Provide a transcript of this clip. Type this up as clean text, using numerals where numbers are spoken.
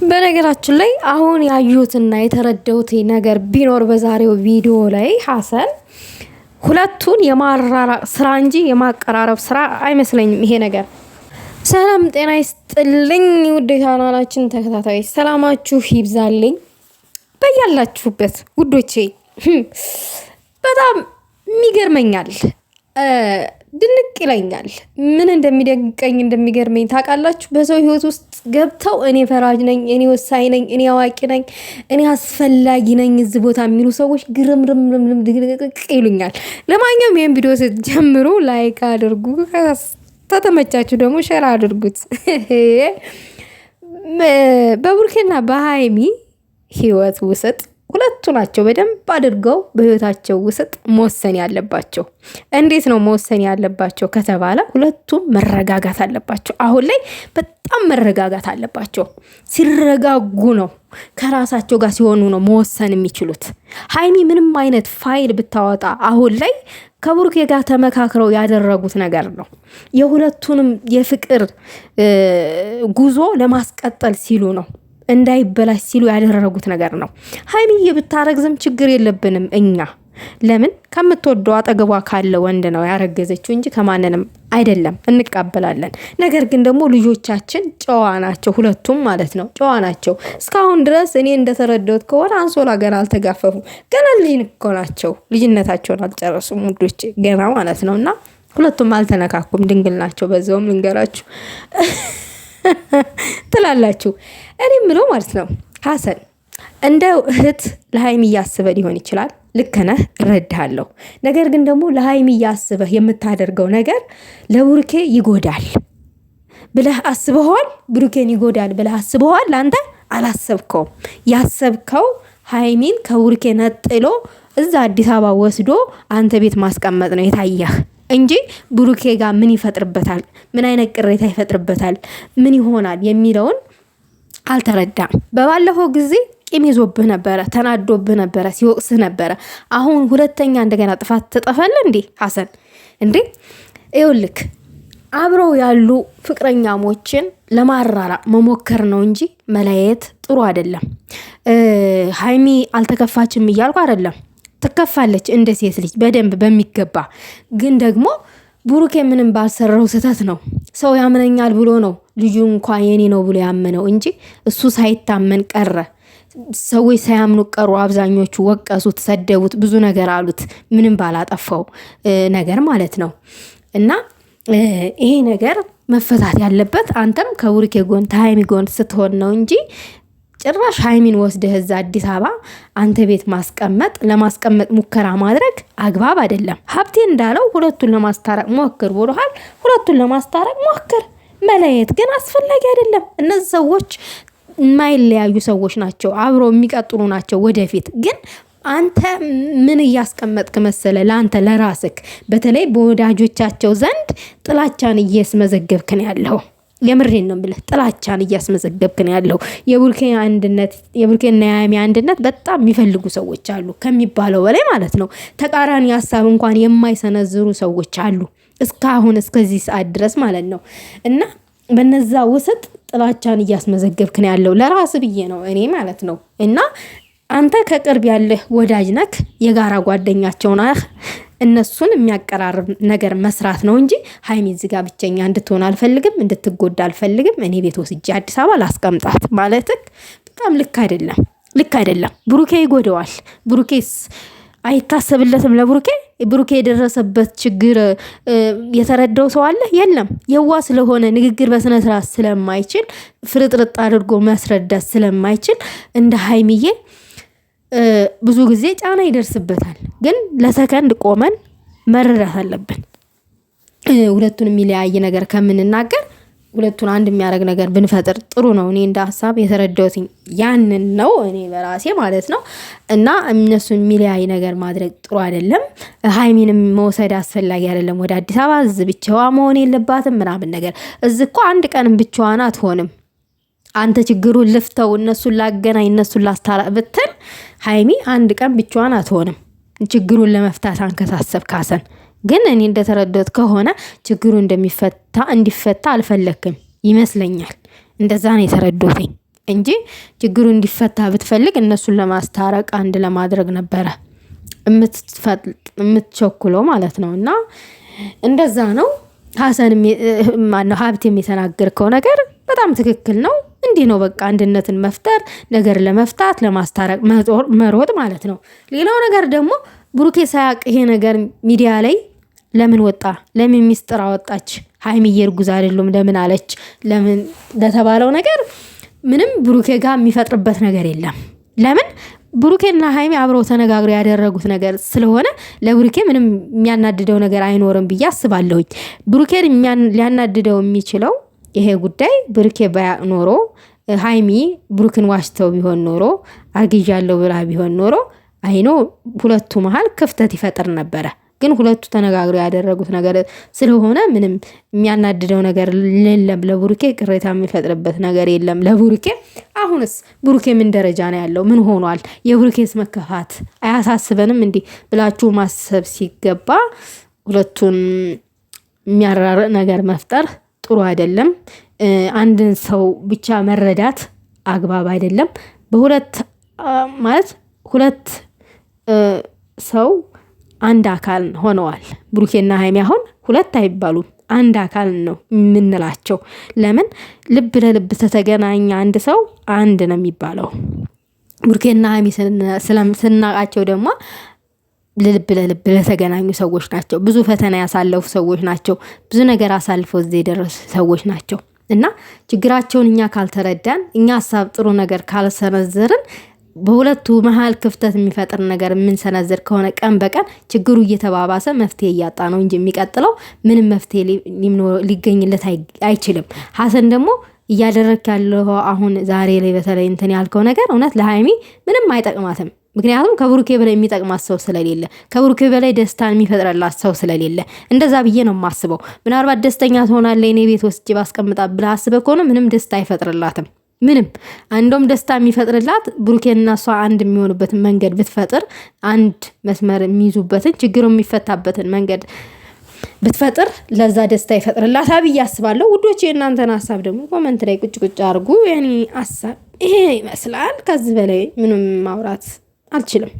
በነገራችን ላይ አሁን ያዩትና የተረዳሁት ነገር ቢኖር በዛሬው ቪዲዮ ላይ ሀሰን ሁለቱን የማራራቅ ስራ እንጂ የማቀራረብ ስራ አይመስለኝም ይሄ ነገር። ሰላም ጤና ይስጥልኝ ውድ ቻናላችን ተከታታዮች፣ ሰላማችሁ ይብዛልኝ በያላችሁበት ውዶቼ። በጣም የሚገርመኛል፣ ድንቅ ይለኛል። ምን እንደሚገርመኝ ታውቃላችሁ? በሰው ህይወት ውስጥ ገብተው እኔ ፈራጅ ነኝ፣ እኔ ወሳኝ ነኝ፣ እኔ አዋቂ ነኝ፣ እኔ አስፈላጊ ነኝ እዚህ ቦታ የሚሉ ሰዎች ግርምርምርም ድቅቅ ይሉኛል። ለማንኛውም ይህን ቪዲዮ ስትጀምሩ ላይክ አድርጉ፣ ተተመቻችሁ ደግሞ ሼር አድርጉት። በብሩኬና በሃይሚ ህይወት ውስጥ ሁለቱ ናቸው በደንብ አድርገው በህይወታቸው ውስጥ መወሰን ያለባቸው። እንዴት ነው መወሰን ያለባቸው ከተባለ ሁለቱም መረጋጋት አለባቸው። አሁን ላይ በጣም መረጋጋት አለባቸው። ሲረጋጉ ነው ከራሳቸው ጋር ሲሆኑ ነው መወሰን የሚችሉት። ሃይሚ ምንም አይነት ፋይል ብታወጣ አሁን ላይ ከብሩኬ ጋር ተመካክረው ያደረጉት ነገር ነው። የሁለቱንም የፍቅር ጉዞ ለማስቀጠል ሲሉ ነው፣ እንዳይበላሽ ሲሉ ያደረጉት ነገር ነው። ሃይሚዬ ብታረግዝም ችግር የለብንም እኛ። ለምን ከምትወደው አጠገቧ ካለ ወንድ ነው ያረገዘችው እንጂ ከማንንም አይደለም፣ እንቀበላለን። ነገር ግን ደግሞ ልጆቻችን ጨዋ ናቸው፣ ሁለቱም ማለት ነው ጨዋ ናቸው። እስካሁን ድረስ እኔ እንደተረዳሁት ከሆነ አንሶላ ገና አልተጋፈፉም። ገና ልጅ እኮ ናቸው፣ ልጅነታቸውን አልጨረሱም ውዶች፣ ገና ማለት ነው። እና ሁለቱም አልተነካኩም፣ ድንግል ናቸው። በዛውም ልንገራችሁ ትላላችሁ። እኔ ምለው ማለት ነው ሀሰን እንደ እህት ለሃይሚ እያስበህ ሊሆን ይችላል። ልክ ነህ፣ እረዳሃለሁ። ነገር ግን ደግሞ ለሃይሚ እያስበህ የምታደርገው ነገር ለብሩኬ ይጎዳል ብለህ አስበኸዋል? ብሩኬን ይጎዳል ብለህ አስበኸዋል? ለአንተ አላሰብከውም። ያሰብከው ሃይሚን ከብሩኬ ነጥሎ እዛ አዲስ አበባ ወስዶ አንተ ቤት ማስቀመጥ ነው የታየህ እንጂ ብሩኬ ጋር ምን ይፈጥርበታል፣ ምን አይነት ቅሬታ ይፈጥርበታል፣ ምን ይሆናል የሚለውን አልተረዳም። በባለፈው ጊዜ ቂም ይዞብህ ነበረ፣ ተናዶብህ ነበረ፣ ሲወቅስህ ነበረ። አሁን ሁለተኛ እንደገና ጥፋት ትጠፋለህ እንዴ ሀሰን? እንዴ ይኸውልህ አብረው ያሉ ፍቅረኛሞችን ለማራራቅ መሞከር ነው እንጂ መለያየት ጥሩ አይደለም። ሃይሚ አልተከፋችም እያልኩ አይደለም፣ ትከፋለች እንደ ሴት ልጅ በደንብ በሚገባ። ግን ደግሞ ብሩኬ ምንም ባልሰራው ስህተት ነው ሰው ያምነኛል ብሎ ነው ልጁ እንኳን የኔ ነው ብሎ ያመነው እንጂ እሱ ሳይታመን ቀረ። ሰዎች ሳያምኑ ቀሩ። አብዛኞቹ ወቀሱት፣ ሰደቡት፣ ብዙ ነገር አሉት ምንም ባላጠፋው ነገር ማለት ነው። እና ይሄ ነገር መፈታት ያለበት አንተም ከብሩኬ ጎን ከሃይሚ ጎን ስትሆን ነው እንጂ ጭራሽ ሃይሚን ወስደህ እዛ አዲስ አበባ አንተ ቤት ለማስቀመጥ ሙከራ ማድረግ አግባብ አይደለም። ሀብቴ እንዳለው ሁለቱን ለማስታረቅ ሞክር ብሎሃል። ሁለቱን ለማስታረቅ ሞክር። መለየት ግን አስፈላጊ አይደለም። እነዚህ ሰዎች የማይለያዩ ሰዎች ናቸው፣ አብረው የሚቀጥሉ ናቸው ወደፊት። ግን አንተ ምን እያስቀመጥክ መሰለ? ለአንተ ለራስክ በተለይ በወዳጆቻቸው ዘንድ ጥላቻን እያስመዘገብክ ነው ያለው። የምሬን ነው ብለህ ጥላቻን እያስመዘገብክ ነው ያለው። የብሩኬና የሃይሚ አንድነት በጣም የሚፈልጉ ሰዎች አሉ፣ ከሚባለው በላይ ማለት ነው። ተቃራኒ ሀሳብ እንኳን የማይሰነዝሩ ሰዎች አሉ እስካሁን እስከዚህ ሰዓት ድረስ ማለት ነው። እና በነዛ ውስጥ ጥላቻን እያስመዘገብክ ነው ያለው። ለራስ ብዬ ነው እኔ ማለት ነው። እና አንተ ከቅርብ ያለህ ወዳጅ ነክ፣ የጋራ ጓደኛቸው ነህ። እነሱን የሚያቀራርብ ነገር መስራት ነው እንጂ ሃይሚ እዚህ ጋር ብቸኛ እንድትሆን አልፈልግም፣ እንድትጎዳ አልፈልግም። እኔ ቤት ወስጄ አዲስ አበባ ላስቀምጣት ማለትክ በጣም ልክ አይደለም፣ ልክ አይደለም። ብሩኬ ይጎደዋል። ብሩኬስ አይታሰብለትም። ብሩኬ የደረሰበት ችግር የተረዳው ሰው አለ? የለም። የዋ ስለሆነ ንግግር በስነ ስርዓት ስለማይችል ፍርጥርጥ አድርጎ ማስረዳት ስለማይችል እንደ ሃይሚዬ ብዙ ጊዜ ጫና ይደርስበታል። ግን ለሰከንድ ቆመን መረዳት አለብን። ሁለቱን የሚለያይ ነገር ከምንናገር ሁለቱን አንድ የሚያደርግ ነገር ብንፈጥር ጥሩ ነው። እኔ እንደ ሀሳብ የተረዳሁት ያንን ነው፣ እኔ በራሴ ማለት ነው። እና እነሱን የሚለያይ ነገር ማድረግ ጥሩ አይደለም። ሃይሚንም መውሰድ አስፈላጊ አይደለም ወደ አዲስ አበባ። እዚህ ብቻዋ መሆን የለባትም ምናምን ነገር። እዚህ እኮ አንድ ቀንም ብቻዋን አትሆንም። አንተ ችግሩን ልፍተው እነሱን ላገናኝ እነሱን ላስታረቅ ብትል ሃይሚ አንድ ቀን ብቻዋን አትሆንም። ችግሩን ለመፍታት አንከሳሰብ ካሰን። ግን እኔ እንደተረዳሁት ከሆነ ችግሩ እንዲፈታ አልፈለክም ይመስለኛል። እንደዛ ነው የተረዳሁት። እንጂ ችግሩ እንዲፈታ ብትፈልግ እነሱን ለማስታረቅ አንድ ለማድረግ ነበረ የምትቸኩለው ማለት ነው። እና እንደዛ ነው። ሀሰን ማነው ሀብቴም የተናገርከው ነገር በጣም ትክክል ነው። እንዲህ ነው በቃ አንድነትን መፍጠር፣ ነገር ለመፍታት ለማስታረቅ መሮጥ ማለት ነው። ሌላው ነገር ደግሞ ብሩኬ ሳያቅ ይሄ ነገር ሚዲያ ላይ ለምን ወጣ? ለምን ሚስጥር አወጣች? ሀይሚዬ እርጉዝ አይደሉም ለምን አለች? ለምን ለተባለው ነገር ምንም ብሩኬ ጋር የሚፈጥርበት ነገር የለም። ለምን ብሩኬና ሀይሚ አብረው ተነጋግረው ያደረጉት ነገር ስለሆነ ለብሩኬ ምንም የሚያናድደው ነገር አይኖርም ብዬ አስባለሁኝ። ብሩኬን ሊያናድደው የሚችለው ይሄ ጉዳይ ብሩኬ ባያቅ ኖሮ ሀይሚ ብሩክን ዋሽተው ቢሆን ኖሮ አርግዣለሁ ብላ ቢሆን ኖሮ አይኖ ሁለቱ መሀል ክፍተት ይፈጥር ነበረ። ግን ሁለቱ ተነጋግረው ያደረጉት ነገር ስለሆነ ምንም የሚያናድደው ነገር የለም። ለብሩኬ ቅሬታ የሚፈጥርበት ነገር የለም ለብሩኬ። አሁንስ ብሩኬ ምን ደረጃ ነው ያለው? ምን ሆኗል? የብሩኬስ መከፋት አያሳስበንም እንዲህ ብላችሁ ማሰብ ሲገባ ሁለቱን የሚያራርቅ ነገር መፍጠር ጥሩ አይደለም። አንድን ሰው ብቻ መረዳት አግባብ አይደለም። በሁለት ማለት ሁለት ሰው አንድ አካል ሆነዋል። ብሩኬና ሀይሚ አሁን ሁለት አይባሉም፣ አንድ አካል ነው የምንላቸው። ለምን ልብ ለልብ ተተገናኘ አንድ ሰው አንድ ነው የሚባለው። ብሩኬና ሀይሚ ስናቃቸው ደግሞ ልብ ለልብ ለተገናኙ ሰዎች ናቸው። ብዙ ፈተና ያሳለፉ ሰዎች ናቸው። ብዙ ነገር አሳልፈው እዚህ የደረሱ ሰዎች ናቸው። እና ችግራቸውን እኛ ካልተረዳን፣ እኛ ሀሳብ ጥሩ ነገር ካልሰነዘርን፣ በሁለቱ መሀል ክፍተት የሚፈጥር ነገር የምንሰነዝር ከሆነ ቀን በቀን ችግሩ እየተባባሰ መፍትሄ እያጣ ነው እንጂ የሚቀጥለው ምንም መፍትሄ ሊገኝለት አይችልም። ሀሰን ደግሞ እያደረክ ያለው አሁን ዛሬ ላይ በተለይ እንትን ያልከው ነገር እውነት ለሀይሚ ምንም አይጠቅማትም። ምክንያቱም ከብሩኬ በላይ የሚጠቅማት ሰው ስለሌለ፣ ከብሩኬ በላይ ደስታን የሚፈጥርላት ሰው ስለሌለ፣ እንደዛ ብዬ ነው የማስበው። ምናልባት ደስተኛ ትሆናለች እኔ ቤት ወስጄ ባስቀምጣ ብለህ አስበህ ከሆነ ምንም ደስታ አይፈጥርላትም። ምንም አንዶም ደስታ የሚፈጥርላት ብሩኬና እሷ አንድ የሚሆኑበትን መንገድ ብትፈጥር፣ አንድ መስመር የሚይዙበትን ችግሩ የሚፈታበትን መንገድ ብትፈጥር ለዛ ደስታ ይፈጥርላት ብዬ አስባለሁ። ውዶች የእናንተን ሀሳብ ደግሞ ኮመንት ላይ ቁጭ ቁጭ አድርጉ። የኔ ሀሳብ ይሄ ይመስላል። ከዚህ በላይ ምንም ማውራት አልችልም።